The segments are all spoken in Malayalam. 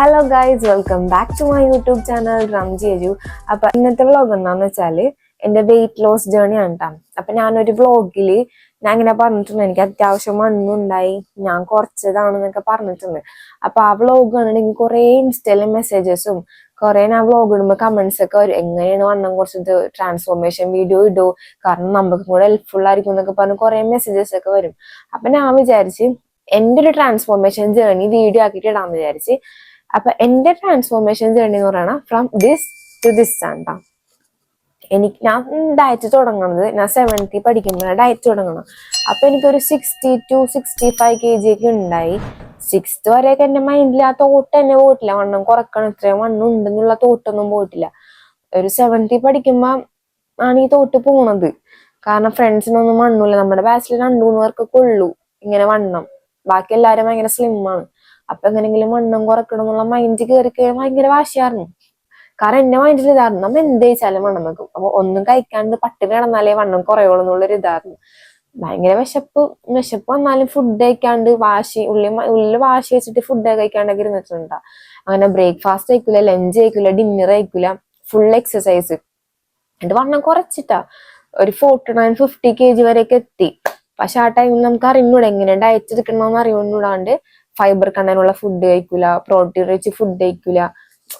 Hello guys, welcome back to my YouTube channel Ramji Aju. അപ്പൊ ഇന്നത്തെ വ്ളോഗ് എന്താന്ന് വെച്ചാല് എന്റെ വെയിറ്റ് ലോസ് ജേർണി ആണ് കേട്ടോ. അപ്പൊ ഞാനൊരു വ്ളോഗില് ഞാൻ ഇങ്ങനെ പറഞ്ഞിട്ടുണ്ട്, എനിക്ക് അത്യാവശ്യം മണ്ണുണ്ടായി, ഞാൻ കുറച്ചതാണെന്നൊക്കെ പറഞ്ഞിട്ടുണ്ട്. അപ്പൊ ആ വ്ളോഗ് കണ്ടിട്ടുണ്ടെങ്കിൽ കുറെ ഇൻസ്റ്റയിലെ മെസ്സേജസും കുറെ ഞാൻ വ്ളോഗ് ഇടുമ്പോൾ കമന്റ്സ് ഒക്കെ വരും, എങ്ങനെയാണ് വണ്ണം കുറച്ചത്, ട്രാൻസ്ഫോർമേഷൻ വീഡിയോ ഇടൂ, കാരണം നമുക്ക് കൂടെ ഹെൽപ്ഫുൾ ആയിരിക്കും എന്നൊക്കെ പറഞ്ഞ് കുറെ മെസ്സേജസ് ഒക്കെ വരും. അപ്പൊ ഞാൻ വിചാരിച്ച് എന്റെ ഒരു ട്രാൻസ്ഫോർമേഷൻ ജേർണി വീഡിയോ ആക്കിയിട്ട് ഇടാന്ന് വിചാരിച്ച്. അപ്പൊ എന്റെ ട്രാൻസ്ഫോർമേഷൻ ജേർണി എന്ന് പറയുന്നത് ഫ്രം ദിസ് ടു ദിസ് ആണ്. ഞാൻ ഡയറ്റ് തുടങ്ങുന്നത് ഞാൻ 7th പഠിക്കുമ്പോഴാണ് ഡയറ്റ് തുടങ്ങണം. അപ്പൊ എനിക്കൊരു 60 to 65 kg ഒക്കെ ഉണ്ടായി. 6th വരെയൊക്കെ എന്റെ മൈൻഡിൽ ആ തോട്ട് തന്നെ പോയിട്ടില്ല, വണ്ണം കുറക്കണം, ഇത്രയും വണ്ണം ഉണ്ടെന്നുള്ള തോട്ടൊന്നും പോയിട്ടില്ല. ഒരു 7th പഠിക്കുമ്പോ ആണ് ഈ തോട്ട് പോണത്. കാരണം ഫ്രണ്ട്സിനൊന്നും വണ്ണമില്ല, നമ്മുടെ ബാച്ചിൽ 2-3 പേർക്കൊക്കെ ഉള്ളൂ ഇങ്ങനെ വണ്ണം, ബാക്കി എല്ലാരും ഭയങ്കര സ്ലിം ആണ്. അപ്പൊ എങ്ങനെങ്കിലും വണ്ണം കുറക്കണം എന്നുള്ള മൈൻഡ് കയറി ഭയങ്കര വാശിയായിരുന്നു. കാരണം എന്റെ മൈൻഡിൽ ഇതായിരുന്നു, നമ്മ എന്ത് കഴിച്ചാലും വണ്ണം വെക്കും, അപ്പൊ ഒന്നും കഴിക്കാണ്ട് പട്ടിണി കിടന്നാലേ വണ്ണം കുറയുള്ളൂ എന്നുള്ളൊരു ഇതായിരുന്നു. ഭയങ്കര വിശപ്പ് വന്നാലും ഫുഡ് കഴിക്കാണ്ട് ഉള്ളിൽ വാശി വെച്ചിട്ട് ഫുഡ് കഴിക്കാണ്ടൊക്കെ ഇരുന്നിട്ടുണ്ടാ. അങ്ങനെ ബ്രേക്ക്ഫാസ്റ്റ് കഴിക്കൂല, ലഞ്ച് കഴിക്കൂല, ഡിന്നർ കഴിക്കൂല, ഫുൾ എക്സസൈസ്. എന്നിട്ട് വണ്ണം കുറച്ചിട്ടാ ഒരു 49-50 kg വരെയൊക്കെ എത്തി. പക്ഷെ ആ ടൈമിൽ നമുക്ക് അറിഞ്ഞൂടാ എങ്ങനെ ഡയറ്റ് എടുക്കണമെന്ന് അറിയൂടാണ്ട് ഫൈബർ കണ്ടന്റുള്ള ഫുഡ് കഴിക്കൂല, പ്രോട്ടീൻ റിച്ച് ഫുഡ് കഴിക്കൂല,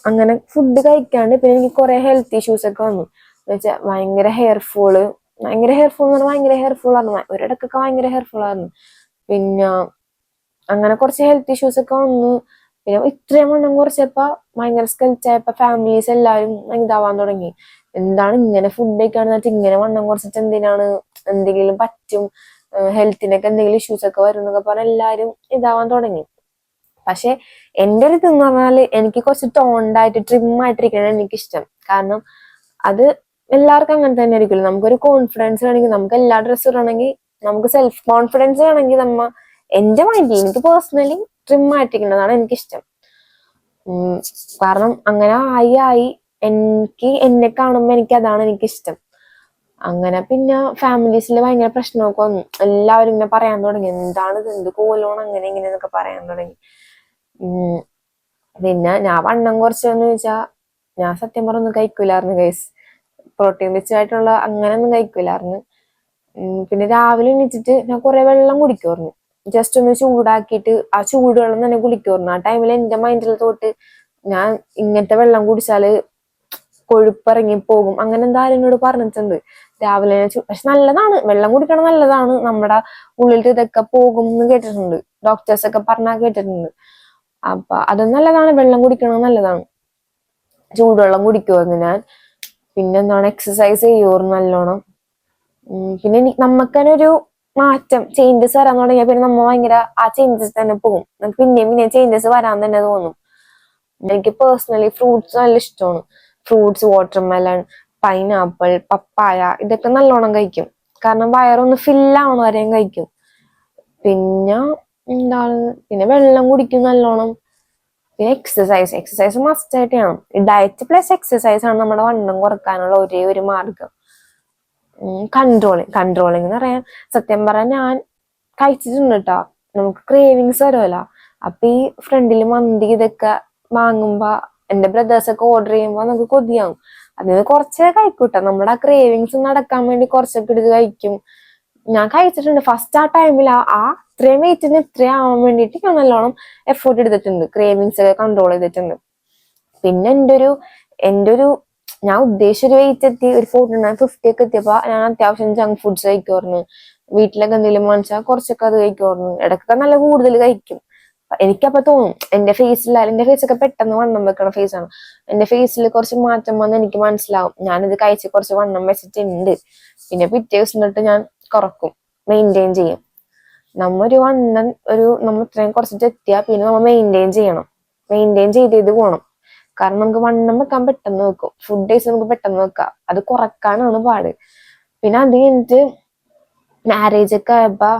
അങ്ങനെ ഫുഡ് കഴിക്കാണ്ട് പിന്നെ എനിക്ക് കുറെ ഹെൽത്ത് ഇഷ്യൂസ് ഒക്കെ വന്നു. എന്നുവെച്ചാൽ ഭയങ്കര ഹെയർഫോൾ എന്ന് പറഞ്ഞാൽ ഭയങ്കര ഹെയർഫോൾ ആയിരുന്നു, ഒരിടക്കൊക്കെ ഭയങ്കര ഹെയർഫോൾ ആയിരുന്നു. പിന്നെ അങ്ങനെ കുറച്ച് ഹെൽത്ത് ഇഷ്യൂസ് ഒക്കെ വന്നു. പിന്നെ ഇത്രയും വണ്ണം കുറച്ചപ്പോ ഭയങ്കര സ്കെൽറ്റായപ്പോ ഫാമിലീസ് എല്ലാവരും ഇതാവാൻ തുടങ്ങി, എന്താണ് ഇങ്ങനെ ഫുഡ് കഴിക്കാന്ന് വെച്ചാൽ ഇങ്ങനെ വണ്ണം കുറച്ചിട്ട് എന്തിനാണ്, എന്തെങ്കിലും പറ്റും, ഹെൽത്തിനൊക്കെ എന്തെങ്കിലും ഇഷ്യൂസ് ഒക്കെ വരും എന്നൊക്കെ പറഞ്ഞാൽ എല്ലാവരും ഇതാവാൻ തുടങ്ങി. പക്ഷെ എന്റെ ഒരു ഇതെന്ന് പറഞ്ഞാല് എനിക്ക് കുറച്ച് ടോണ്ടായിട്ട് ട്രിം ആയിട്ടിരിക്കണം എനിക്കിഷ്ടം. കാരണം അത് എല്ലാവർക്കും അങ്ങനെ തന്നെ ആയിരിക്കുമല്ലോ. നമുക്കൊരു കോൺഫിഡൻസ് വേണമെങ്കിൽ, നമുക്ക് എല്ലാ ഡ്രസ്സും ഇടണമെങ്കിൽ, നമുക്ക് സെൽഫ് കോൺഫിഡൻസ് വേണമെങ്കിൽ എന്റെ മൈൻഡിൽ എനിക്ക് പേഴ്സണലി ട്രിം ആയിട്ടിരിക്കുന്നതാണ് എനിക്കിഷ്ടം. കാരണം അങ്ങനെ ആയി എനിക്ക് എന്നെ കാണുമ്പോൾ അതാണ് എനിക്കിഷ്ടം. അങ്ങനെ പിന്നെ ഫാമിലീസിൽ ഭയങ്കര പ്രശ്നമൊക്കെ വന്നു, എല്ലാവരും ഇങ്ങനെ പറയാൻ തുടങ്ങി, എന്താണിത്, എന്ത് കോലോണ്, അങ്ങനെ ഇങ്ങനെയെന്നൊക്കെ പറയാൻ തുടങ്ങി. പിന്നെ ഞാൻ വണ്ണം കുറച്ചെന്ന് ചോദിച്ചാ ഞാൻ സത്യം പറഞ്ഞൊന്നും കഴിക്കൂലായിരുന്നു ഗൈസ്, പ്രോട്ടീൻ റിച്ച് ആയിട്ടുള്ള അങ്ങനെയൊന്നും കഴിക്കൂലായിരുന്നു. പിന്നെ രാവിലെ എണീറ്റിട്ട് ഞാൻ കുറെ വെള്ളം കുടിക്കുമായിരുന്നു, ജസ്റ്റ് ഒന്ന് ചൂടാക്കിയിട്ട് ആ ചൂടുവെള്ളം തന്നെ കുടിക്കുമായിരുന്നു. ആ ടൈമിൽ എന്റെ മൈൻഡിൽ തൊട്ട് ഞാൻ ഇങ്ങനത്തെ വെള്ളം കുടിച്ചാല് കൊഴുപ്പിറങ്ങി പോകും, അങ്ങനെ എന്തായാലും എന്നോട് പറഞ്ഞിട്ടുണ്ട് രാവിലെ. പക്ഷെ നല്ലതാണ്, വെള്ളം കുടിക്കണം നല്ലതാണ്, നമ്മുടെ ഉള്ളിൽ ഇതൊക്കെ പോകും എന്ന് കേട്ടിട്ടുണ്ട്, ഡോക്ടേഴ്സ് ഒക്കെ പറഞ്ഞാൽ കേട്ടിട്ടുണ്ട്. അപ്പൊ അത് നല്ലതാണ്, വെള്ളം കുടിക്കണം നല്ലതാണ്. ചൂടുവെള്ളം കുടിക്കുമായിരുന്നു ഞാൻ. പിന്നെന്താണ്, എക്സസൈസ് ചെയ്യുമായിരുന്നു നല്ലോണം. പിന്നെ നമുക്ക് തന്നെ ഒരു മാറ്റം, ചേഞ്ചസ് വരാൻ തുടങ്ങിയാൽ പിന്നെ നമ്മ ഭയങ്കര ആ ചേഞ്ചസ് തന്നെ പോകും, നമുക്ക് പിന്നെയും ചേഞ്ചസ് വരാൻ തന്നെ തോന്നും. എനിക്ക് പേഴ്സണലി ഫ്രൂട്ട്സ് നല്ല ഇഷ്ടമാണ്. ഫ്രൂട്ട്സ്, വാട്ടർമെലൺ, പൈനാപ്പിൾ, പപ്പായ, ഇതൊക്കെ നല്ലോണം കഴിക്കും. കാരണം വയറൊന്ന് ഫില്ലാവണ വരെയും കഴിക്കും. പിന്നെ എന്താണ്, പിന്നെ വെള്ളം കുടിക്കും നല്ലോണം. പിന്നെ എക്സസൈസ് മസ്റ്റ് ആയിട്ട് ചെയ്യണം. ഡയറ്റ് പ്ലസ് എക്സസൈസ് ആണ് നമ്മുടെ വണ്ണം കുറക്കാനുള്ള ഒരേ ഒരു മാർഗം. കൺട്രോളിങ് എന്ന് പറയാൻ സത്യം പറയാൻ ഞാൻ കഴിച്ചിട്ടുണ്ട് കേട്ടോ. നമുക്ക് ക്രേവിങ്സ് വരുമല്ലോ, അപ്പൊ ഈ ഫ്രണ്ടില് മന്തി ഇതൊക്കെ വാങ്ങുമ്പോ എന്റെ ബ്രദേഴ്സ് ഒക്കെ ഓർഡർ ചെയ്യുമ്പോ നമുക്ക് കൊതിയാവും. അതിന് കുറച്ചേ കഴിക്കൂട്ടോ, നമ്മുടെ ആ ക്രേവിങ്സ് നടക്കാൻ വേണ്ടി കുറച്ചൊക്കെ എടുത്ത് കഴിക്കും. ഞാൻ കഴിച്ചിട്ടുണ്ട് ഫസ്റ്റ് ആ ടൈമിൽ ഇത്രയും വെയിറ്റിന് ഇത്രയും ആവാൻ വേണ്ടിയിട്ട് ഞാൻ നല്ലോണം എഫേർട്ട് എടുത്തിട്ടുണ്ട്, ക്രേവിങ്സ് ഒക്കെ കൺട്രോൾ ചെയ്തിട്ടുണ്ട്. പിന്നെ എന്റെ ഒരു ഞാൻ ഉദ്ദേശിച്ചൊരു വെയിറ്റ് എത്തി, ഒരു 49-50 ഒക്കെ എത്തിയപ്പോ ഞാൻ അത്യാവശ്യം ജങ്ക് ഫുഡ്സ് കഴിക്കുമായിരുന്നു. വീട്ടിലൊക്കെ എന്തെങ്കിലും വാങ്ങിച്ചാൽ കുറച്ചൊക്കെ അത് കഴിക്കുമായിരുന്നു, ഇടയ്ക്കൊക്കെ നല്ല കൂടുതൽ കഴിക്കും. എനിക്കപ്പോ തോന്നും എന്റെ ഫേസൊക്കെ പെട്ടെന്ന് വണ്ണം വെക്കണ ഫേസാണ്, എന്റെ ഫേസിൽ കുറച്ച് മാറ്റം വന്ന് എനിക്ക് മനസ്സിലാവും ഞാനിത് കഴിച്ച് കുറച്ച് വണ്ണം വെച്ചിട്ടുണ്ട്. പിന്നെ പിറ്റേ ദിവസം തൊട്ട് ഞാൻ കുറക്കും, മെയിൻറ്റെയിൻ ചെയ്യും. നമ്മൾ ഇത്രയും കുറച്ചിട്ട് എത്തിയാൽ പിന്നെ നമ്മൾ മെയിൻറ്റെയിൻ ചെയ്ത് പോകണം. കാരണം നമുക്ക് വണ്ണം വെക്കാൻ പെട്ടെന്ന് വെക്കും, ഫുഡ് കഴിച്ച് നമുക്ക് പെട്ടെന്ന് വെക്കാം, അത് കുറക്കാനാണ് പാട്. പിന്നെ അത് കഴിഞ്ഞിട്ട് മാരേജ് ഒക്കെ ആയപ്പോ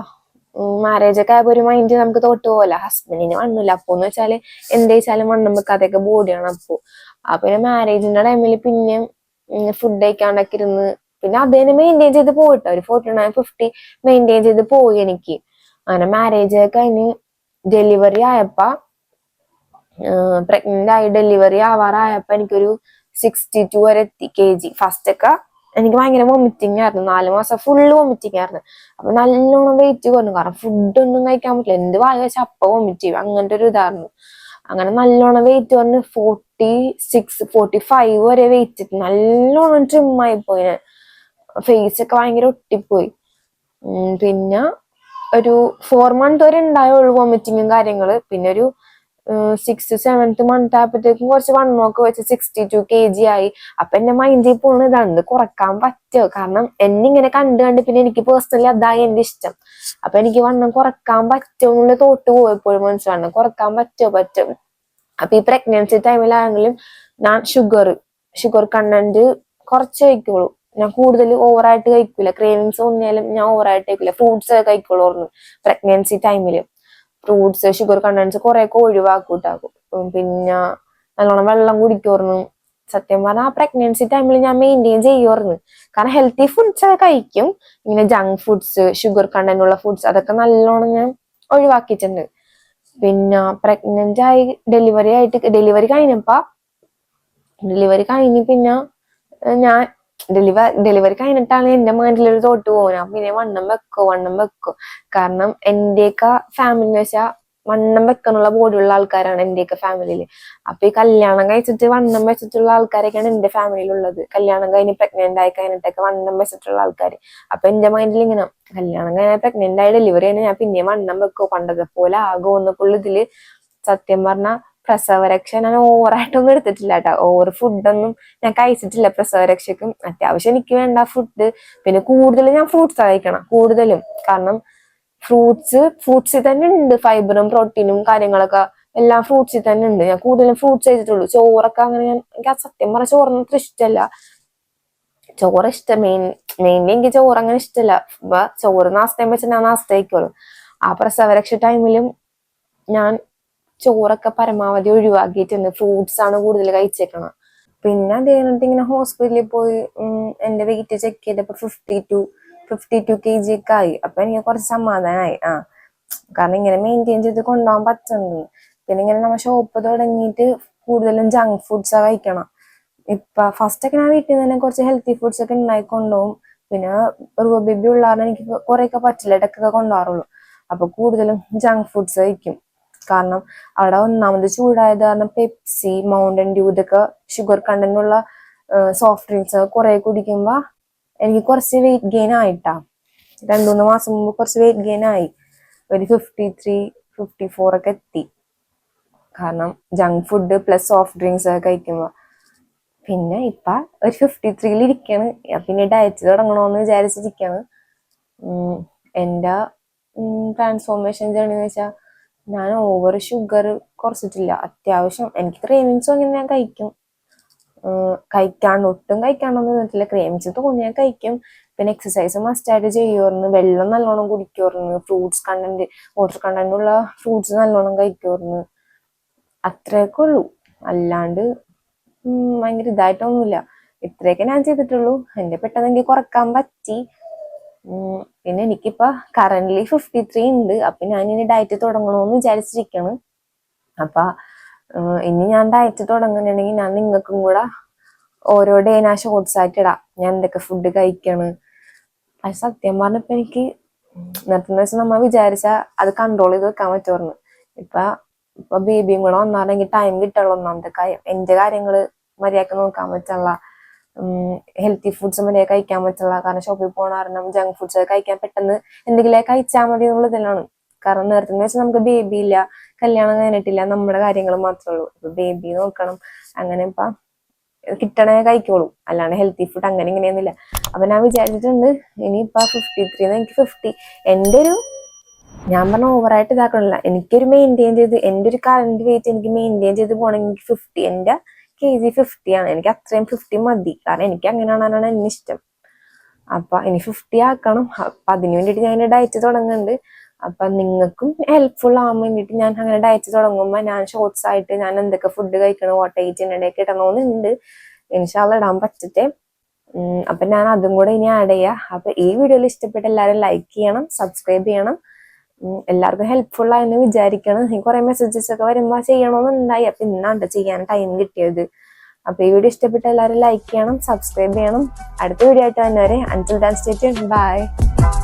ഒരു മൈൻഡ് നമുക്ക് തോട്ട് പോകല, ഹസ്ബൻഡിന് വണ്ണില്ല, അപ്പോന്ന് വെച്ചാല് എന്ത് വെച്ചാലും വണ്ണം വെക്കാതെയൊക്കെ ബോഡിയാണ്. അപ്പൊ പിന്നെ മാരേജിന്റെ ടൈമിൽ പിന്നെ ഫുഡ് കഴിക്കാണ്ടൊക്കെ ഇരുന്ന് പിന്നെ അത് തന്നെ മെയിൻറ്റെയിൻ ചെയ്ത് പോയിട്ടോ, ഒരു 49-50 മെയിൻറ്റെയിൻ ചെയ്ത് പോയി എനിക്ക്. അങ്ങനെ മാരേജ് ഒക്കെ കഴിഞ്ഞ് ഡെലിവറി ആയപ്പോ പ്രഗ്നന്റ് ആയി ഡെലിവറി ആവാറായപ്പോ എനിക്കൊരു 62 വരെ എത്തി kg. ഫസ്റ്റ് ഒക്കെ എനിക്ക് ഭയങ്കര വോമിറ്റിംഗ് ആയിരുന്നു, 4 മാസം ഫുള്ള് വോമിറ്റിംഗ് ആയിരുന്നു. അപ്പൊ നല്ലോണം വെയിറ്റ് കുറഞ്ഞു, കാരണം ഫുഡൊന്നും കഴിക്കാൻ പറ്റില്ല, എന്ത് വായ വെച്ച അപ്പ വോമിറ്റ് ചെയ്യും, അങ്ങനത്തെ ഒരു ഇതായിരുന്നു. അങ്ങനെ നല്ലോണം വെയിറ്റ് കുറഞ്ഞ് 46-45 വരെ വെയിറ്റ് എത്തി. നല്ലോണം ട്രിം ആയി പോയി ഞാൻ, ഫേസ് ഒക്കെ ഭയങ്കര ഒട്ടിപ്പോയി. പിന്നെ ഒരു 4 മന്ത് വരെ ഉണ്ടായുള്ളൂ വോമിറ്റിങ്ങും കാര്യങ്ങള്. പിന്നെ ഒരു 6th-7th മന്ത് ആയപ്പോഴത്തേക്കും കുറച്ച് വണ്ണമൊക്കെ വെച്ച് 62 kg ആയി. അപ്പൊ എന്റെ മൈൻഡിൽ പോണ ഇതാണ്, കുറക്കാൻ പറ്റുമോ, കാരണം എന്നെ ഇങ്ങനെ കണ്ട് കണ്ട് പിന്നെ എനിക്ക് പേഴ്സണലി അതായി എന്റെ ഇഷ്ടം. അപ്പൊ എനിക്ക് വണ്ണം കുറക്കാൻ പറ്റുമോ എന്നുള്ള തോട്ട് പോയപ്പോഴും മനസ്സിലാണ്, കുറക്കാൻ പറ്റും. അപ്പൊ ഈ പ്രഗ്നൻസി ടൈമിലാണെങ്കിലും ഞാൻ ഷുഗർ കണ്ടന്റ് കുറച്ച് കഴിക്കുള്ളൂ. ഞാൻ കൂടുതൽ ഓവറായിട്ട് കഴിക്കൂല, ക്രേവിങ്സ് തോന്നിയാലും ഞാൻ ഓവറായിട്ട് കഴിക്കില്ല. ഫ്രൂട്ട്സ് കഴിക്കുള്ളൂ പ്രഗ്നൻസി ടൈമില്. ഫ്രൂട്ട്സ്, ഷുഗർ കണ്ടന്റ്സ് കുറെയൊക്കെ ഒഴിവാക്കൂട്ടാക്കും. പിന്നെ നല്ലോണം വെള്ളം കുടിക്കുമായിരുന്നു. സത്യം പറഞ്ഞാൽ ആ പ്രഗ്നൻസി ടൈമിൽ ഞാൻ മെയിൻറ്റെയിൻ ചെയ്യുമായിരുന്നു, കാരണം ഹെൽത്തി ഫുഡ്സ് ഒക്കെ കഴിക്കും. ഇങ്ങനെ ജങ്ക് ഫുഡ്സ്, ഷുഗർ കണ്ടന്റ് ഉള്ള ഫുഡ്സ് അതൊക്കെ നല്ലോണം ഞാൻ ഒഴിവാക്കിയിട്ടുണ്ട്. പിന്നെ പ്രഗ്നന്റ് ആയി ഡെലിവറി കഴിഞ്ഞ് പിന്നെ ഞാൻ ഡെലിവറി കഴിഞ്ഞിട്ടാണ് എന്റെ മൈൻഡിലൊരു തോട്ട് പോകുന്നത്, പിന്നെ വണ്ണം വെക്കോ. കാരണം എന്റെയൊക്കെ ഫാമിലി എന്ന് വെച്ചാൽ വണ്ണം വെക്കാനുള്ള ബോഡിയുള്ള ആൾക്കാരാണ് എന്റെയൊക്കെ ഫാമിലിയില്. അപ്പൊ ഈ കല്യാണം കഴിച്ചിട്ട് വണ്ണം വെച്ചിട്ടുള്ള ആൾക്കാരൊക്കെയാണ് എന്റെ ഫാമിലിയിലുള്ളത്. കല്യാണം കഴിഞ്ഞ് പ്രഗ്നന്റ് ആയി കഴിഞ്ഞിട്ടൊക്കെ വണ്ണം വെച്ചിട്ടുള്ള ആൾക്കാർ. അപ്പൊ എന്റെ മൈൻഡിൽ ഇങ്ങനെ, കല്യാണം കഴിഞ്ഞ പ്രഗ്നന്റ് ആയി ഡെലിവറി കഴിഞ്ഞാൽ ഞാൻ പിന്നെ വണ്ണം വെക്കോ, പണ്ടത്തെ പോലെ ആകുമോ എന്നൊക്കെയുള്ള ഇതില്. സത്യം പറഞ്ഞാൽ പ്രസവരക്ഷ ഞാൻ ഓവറായിട്ടൊന്നും എടുത്തിട്ടില്ല കേട്ടോ, ഓവർ ഫുഡൊന്നും ഞാൻ കഴിച്ചിട്ടില്ല പ്രസവരക്ഷയ്ക്കും. അത്യാവശ്യം എനിക്ക് വേണ്ട ഫുഡ്, പിന്നെ കൂടുതൽ ഞാൻ ഫ്രൂട്ട്സ് കഴിക്കണം കൂടുതലും, കാരണം ഫ്രൂട്ട്സിൽ തന്നെ ഉണ്ട് ഫൈബറും പ്രോട്ടീനും കാര്യങ്ങളൊക്കെ, എല്ലാം ഫ്രൂട്ട്സിൽ തന്നെ ഉണ്ട്. ഞാൻ കൂടുതലും ഫ്രൂട്ട്സ് കഴിച്ചിട്ടുള്ളൂ. ചോറൊക്കെ അങ്ങനെ എനിക്ക് സത്യം പറഞ്ഞ ചോറൊന്നും അത്ര ഇഷ്ടമല്ല. ചോറ് മെയിൻലി എനിക്ക് ചോറ് അങ്ങനെ ഇഷ്ടമല്ല. ചോറ് നാസ്തയും വെച്ച് ഞാൻ നാസ്ത കഴിക്കുള്ളൂ. ആ പ്രസവരക്ഷ ടൈമിലും ഞാൻ ചോറൊക്കെ പരമാവധി ഒഴിവാക്കിയിട്ടുണ്ട്, ഫ്രൂട്ട്സ് ആണ് കൂടുതൽ കഴിച്ചേക്കണം. പിന്നെ അത് കഴിഞ്ഞിട്ട് ഇങ്ങനെ ഹോസ്പിറ്റലിൽ പോയി എന്റെ വെയിറ്റ് ചെക്ക് ചെയ്തപ്പോ 52 kg ഒക്കെ ആയി. അപ്പൊ എനിക്ക് കുറച്ച് സമാധാനമായി. കാരണം ഇങ്ങനെ മെയിൻറ്റെയിൻ ചെയ്ത് കൊണ്ടുപോകാൻ പറ്റുന്നുണ്ട്. പിന്നെ ഇങ്ങനെ നമ്മൾ ഷോപ്പ് തുടങ്ങിയിട്ട് കൂടുതലും ജങ്ക് ഫുഡ്സ് കഴിക്കണം. ഇപ്പൊ ഫസ്റ്റ് ഒക്കെ ഞാൻ വീട്ടിൽ നിന്ന് തന്നെ കുറച്ച് ഹെൽത്തി ഫുഡ്സ് ഒക്കെ ഉണ്ടാക്കി കൊണ്ടുപോകും. പിന്നെ ബേബി ഉള്ള കാരണം എനിക്ക് കുറെയൊക്കെ പറ്റില്ല, ഇടയ്ക്കൊക്കെ കൊണ്ടുപോകാറുള്ളൂ. അപ്പൊ കൂടുതലും ജങ്ക് ഫുഡ്സ് കഴിക്കും. കാരണം അവിടെ ഒന്നാമത് ചൂടായത് കാരണം പെപ്സി, മൗണ്ടൻ ഡ്യൂ ഇതൊക്കെ ഷുഗർ കണ്ടന്റ് ഉള്ള സോഫ്റ്റ് ഡ്രിങ്ക്സ് കുറെ കുടിക്കുമ്പോ എനിക്ക് കുറച്ച് വെയിറ്റ് ഗെയിൻ ആയിട്ടാ. 2-3 മാസം മുമ്പ് കുറച്ച് വെയിറ്റ് ഗെയിൻ ആയി, ഒരു 53-54 ഒക്കെ എത്തി, കാരണം junk food plus soft drinks ഒക്കെ കഴിക്കുമ്പോ. പിന്നെ ഇപ്പൊ ഒരു 53-ൽ ഇരിക്കാണ്. പിന്നെ ഡയറ്റ് തുടങ്ങണോന്ന് വിചാരിച്ചിരിക്കാണ്. എന്റെ ട്രാൻസ്ഫോർമേഷൻ ജേർണി എന്ന് വെച്ചാൽ ഞാൻ ഓവർ ഷുഗർ കുറച്ചിട്ടില്ല. അത്യാവശ്യം എനിക്ക് ക്രേവിങ്സ് അങ്ങനെ ഞാൻ കഴിക്കും, ഒട്ടും കഴിക്കാണ്ടൊന്നും പറ്റില്ല. ക്രേവിങ്സ് തോന്നിയാൽ കഴിക്കും. പിന്നെ എക്സസൈസ് മസ്റ്റായിട്ട് ചെയ്യുമായിരുന്നു, വെള്ളം നല്ലോണം കുടിക്കുമായിരുന്നു, വാട്ടർ കണ്ടന്റ് ഉള്ള ഫ്രൂട്ട്സ് നല്ലോണം കഴിക്കുമായിരുന്നു. അത്രയൊക്കെ ഉള്ളൂ, അല്ലാണ്ട് ഭയങ്കര ഇതായിട്ടൊന്നുമില്ല. ഇത്രയൊക്കെ ഞാൻ ചെയ്തിട്ടുള്ളൂ. എന്റെ പെട്ടെന്ന് എനിക്ക് കുറക്കാൻ പറ്റി. പിന്നെ എനിക്കിപ്പോ കറന്റ്ലി 53 ഉണ്ട്. അപ്പൊ ഞാൻ ഇനി ഡയറ്റ് തുടങ്ങണമെന്ന് വിചാരിച്ചിരിക്കാണ്. അപ്പൊ ഇനി ഞാൻ ഡയറ്റ് തുടങ്ങുന്നുണ്ടെങ്കിൽ ഞാൻ നിങ്ങൾക്കും കൂടെ ഓരോ ഡേ ഞാൻ ഷോർട്സ് ആയിട്ട് ഇടാം, ഞാൻ എന്തൊക്കെ ഫുഡ് കഴിക്കാണ്. അത് സത്യം പറഞ്ഞപ്പോ എനിക്ക് നേരത്തെ വെച്ചാൽ നമ്മ വിചാരിച്ചാൽ അത് കൺട്രോൾ ചെയ്ത് വെക്കാൻ പറ്റുമായിരുന്നു. ഇപ്പൊ ബേബിയും കൂടെ വന്നാണെങ്കിൽ ടൈം കിട്ടുള്ളൂ. ഒന്നാമത്തെ കാര്യം എന്റെ കാര്യങ്ങള് മര്യാദക്ക് നോക്കാൻ പറ്റുള്ള, ഹെൽത്തി ഫുഡ്സ് മര്യാദ കഴിക്കാൻ പറ്റുള്ള. കാരണം ഷോപ്പിൽ പോകണ കാരണം ജങ്ക് ഫുഡ്സ് കഴിക്കാൻ പെട്ടെന്ന് എന്തെങ്കിലും കഴിച്ചാൽ മതി എന്നുള്ള ഇതിലാണ്. കാരണം നേരത്തെ വെച്ചാൽ നമുക്ക് ബേബി ഇല്ല, കല്യാണം കഴിഞ്ഞിട്ടില്ല, നമ്മുടെ കാര്യങ്ങൾ മാത്രമേ ഉള്ളൂ. ഇപ്പൊ ബേബി നോക്കണം, അങ്ങനെ ഇപ്പൊ കിട്ടണേ കഴിക്കോളൂ, അല്ലാണ്ട് ഹെൽത്തി ഫുഡ് അങ്ങനെ ഇങ്ങനെയൊന്നുമില്ല. അപ്പൊ ഞാൻ വിചാരിച്ചിട്ടുണ്ട് ഇനിയിപ്പൊ 53 എനിക്ക് 50 എന്റെ ഒരു, ഞാൻ പറഞ്ഞ ഓവറായിട്ട് ഇതാക്കണില്ല, എനിക്കൊരു മെയിൻറ്റെയിൻ ചെയ്ത് എന്റെ ഒരു കറന്റ് വെയിറ്റ് എനിക്ക് മെയിൻറ്റെയിൻ ചെയ്ത് പോകണമെങ്കിൽ 50, എന്റെ kg 50 ആണ്. എനിക്ക് അത്രയും 50 മതി, കാരണം എനിക്ക് അങ്ങനെയാണെന്നാണ് എന്നെ ഇഷ്ടം. അപ്പൊ ഇനി 50 ആക്കണം. അപ്പൊ അതിന് വേണ്ടിയിട്ട് ഞാൻ ഡയറ്റ് തുടങ്ങുന്നുണ്ട്. അപ്പൊ നിങ്ങൾക്കും ഹെൽപ്ഫുൾ ആവാൻ വേണ്ടിയിട്ട് ഞാൻ അങ്ങനെ ഡയറ്റ് തുടങ്ങുമ്പോ ഞാൻ ഷോർട്സ് ആയിട്ട് ഞാൻ എന്തൊക്കെ ഫുഡ് കഴിക്കണം, വാട്ട് ഇടയൊക്കെ ഇടണമെന്നുണ്ട്. ഇൻഷാല്ലാ ഇടാൻ പറ്റട്ടെ. അപ്പൊ ഞാൻ അതും കൂടെ ഇനി ആഡ് ചെയ്യാം. അപ്പൊ ഈ വീഡിയോയിൽ ഇഷ്ടപ്പെട്ട എല്ലാവരും ലൈക്ക് ചെയ്യണം, സബ്സ്ക്രൈബ് ചെയ്യണം. എല്ലാവർക്കും ഹെൽപ്ഫുൾ ആയെന്ന് വിചാരിക്കണം. എനിക്ക് കുറെ മെസ്സേജസ് ഒക്കെ വരുമ്പോൾ ചെയ്യണമെന്നുണ്ടായി. അപ്പൊ ഇന്നാണ്ട് ചെയ്യാൻ ടൈം കിട്ടിയത്. അപ്പൊ ഈ വീഡിയോ ഇഷ്ടപ്പെട്ട എല്ലാവരും ലൈക്ക് ചെയ്യണം, സബ്സ്ക്രൈബ് ചെയ്യണം. അടുത്ത വീഡിയോ ആയിട്ട് തന്നെ വരെ. അൻടിൽ ദെൻ സ്റ്റേ ട്യൂൺഡ്. ബൈ.